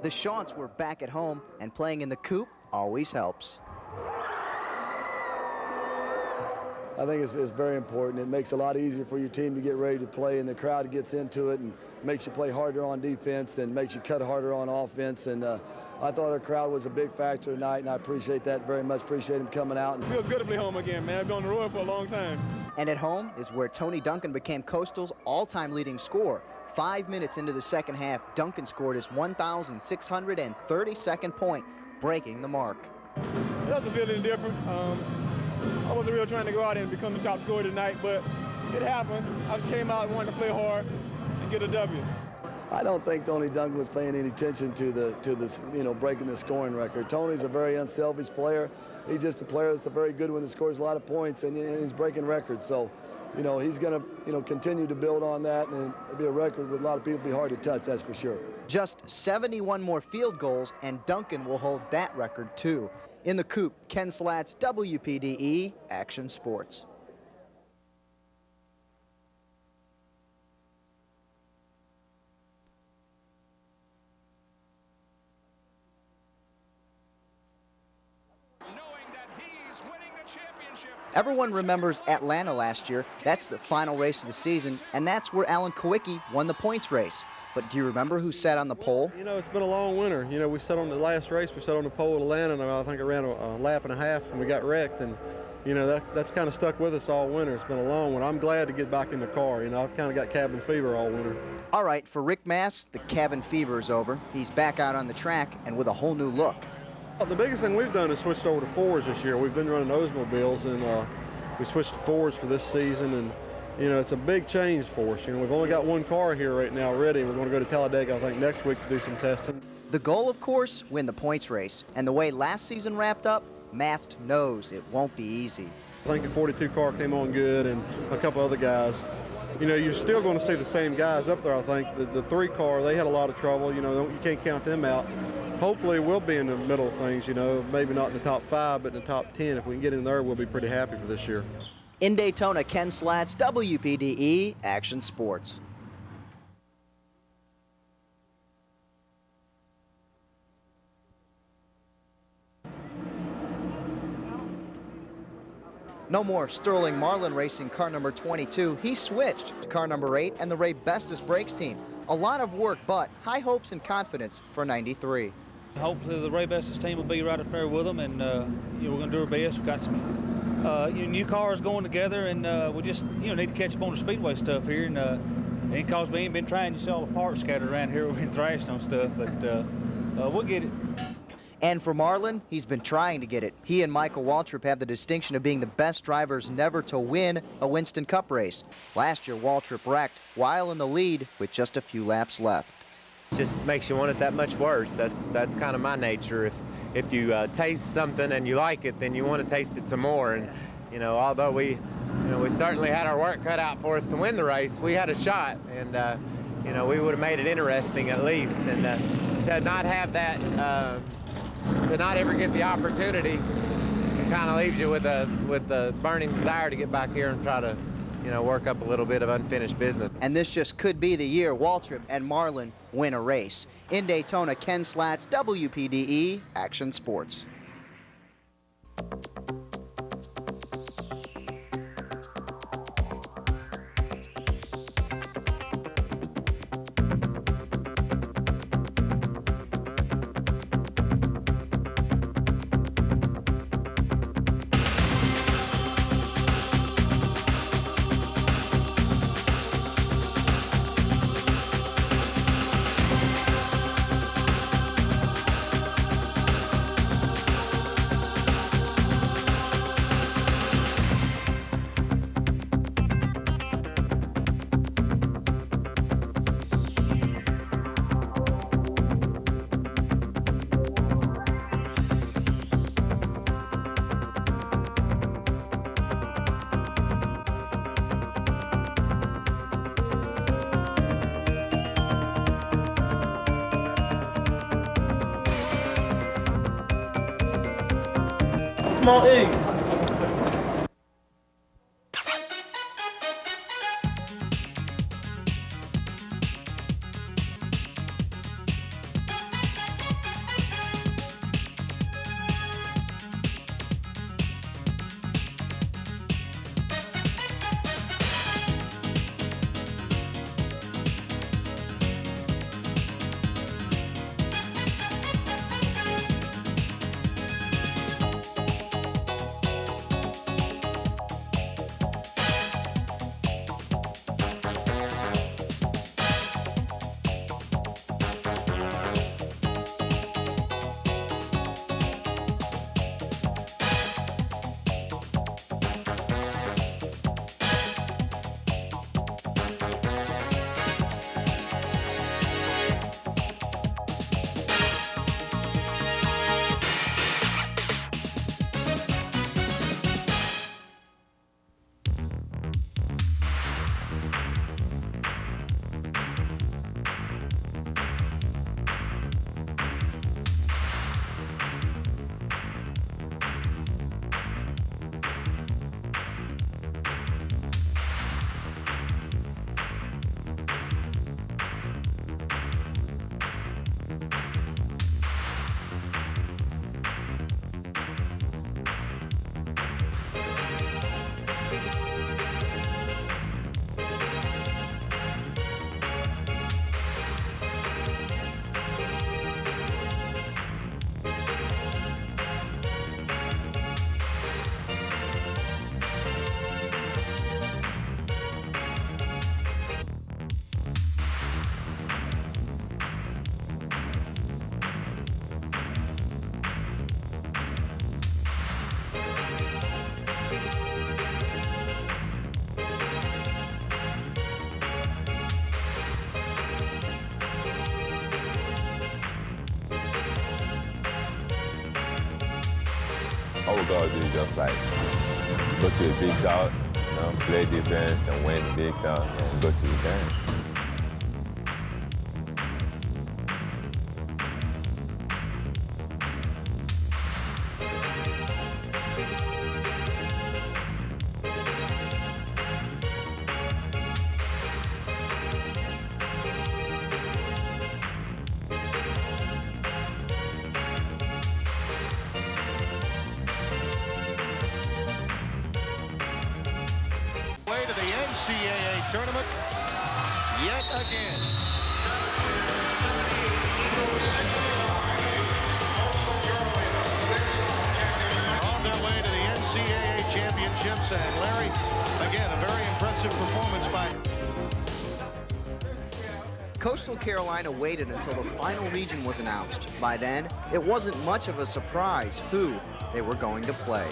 The Shaunts were back at home, and playing in the Coop always helps. I think it's very important. It makes it a lot easier for your team to get ready to play, and the crowd gets into it and makes you play harder on defense and makes you cut harder on offense. And I thought our crowd was a big factor tonight, and I appreciate that very much. Appreciate him coming out. It feels good to be home again, man. I've been on the road for a long time. And at home is where Tony Duncan became Coastal's all-time leading scorer. 5 minutes into the second half, Duncan scored his 1,632nd point, breaking the mark. It doesn't feel any different. I wasn't really trying to go out and become the top scorer tonight, but it happened. I just came out wanting to play hard and get a W. I don't think Tony Duncan was paying any attention to this, breaking the scoring record. Tony's a very unselfish player. He's just a player that's a very good one that scores a lot of points, and he's breaking records. So, he's going to, continue to build on that, and it'll be a record with a lot of people. Be hard to touch, that's for sure. Just 71 more field goals, and Duncan will hold that record too. In the Coop, Ken Slats, WPDE Action Sports. Everyone remembers Atlanta last year. That's the final race of the season, and that's where Alan Kowicki won the points race. But do you remember who sat on the pole? It's been a long winter. We sat on the last race, we sat on the pole at Atlanta, and I think I ran a lap and a half, and we got wrecked. And, that's kind of stuck with us all winter. It's been a long one. I'm glad to get back in the car. I've kind of got cabin fever all winter. All right, for Rick Mass, the cabin fever is over. He's back out on the track and with a whole new look. The biggest thing we've done is switched over to fours this year. We've been running Oldsmobiles, and we switched to fours for this season, and it's a big change for us. We've only got one car here right now ready. We're going to go to Talladega, I think, next week to do some testing. The goal, of course, win the points race. And the way last season wrapped up, Mast knows it won't be easy. I think the 42 car came on good, and a couple other guys. You're still going to see the same guys up there, I think. The 3 car, they had a lot of trouble. You can't count them out. Hopefully we'll be in the middle of things, maybe not in the top 5, but in the top 10. If we can get in there, we'll be pretty happy for this year. In Daytona, Ken Slats, WPDE Action Sports. No more Sterling Marlin racing car number 22. He switched to car number 8 and the Ray Bestis Brakes team. A lot of work, but high hopes and confidence for 93. Hopefully the Ray Bestis team will be right up there with them, and we're going to do our best. We've got some new cars going together, and we just need to catch up on the speedway stuff here. And ain't cause we ain't been trying. You see all the parts scattered around here. We've been thrashing on stuff, but we'll get it. And for Marlin, he's been trying to get it. He and Michael Waltrip have the distinction of being the best drivers never to win a Winston Cup race. Last year, Waltrip wrecked while in the lead with just a few laps left. It just makes you want it that much worse. That's kind of my nature. If you taste something and you like it, then you want to taste it some more. And although we certainly had our work cut out for us to win the race, we had a shot, and we would have made it interesting at least. And to not have that. To not ever get the opportunity, it kind of leaves you with the burning desire to get back here and try to, work up a little bit of unfinished business. And this just could be the year Waltrip and Marlin win a race. In Daytona, Ken Slats, WPDE Action Sports. Come on, E. we're going to do just like go to the big shot, you know, play defense and win the big shot and go to the game. Way to the NCAA tournament yet again. On their way to the NCAA championships, and Larry, again, a very impressive performance by Coastal Carolina waited until the final region was announced. By then, it wasn't much of a surprise who they were going to play.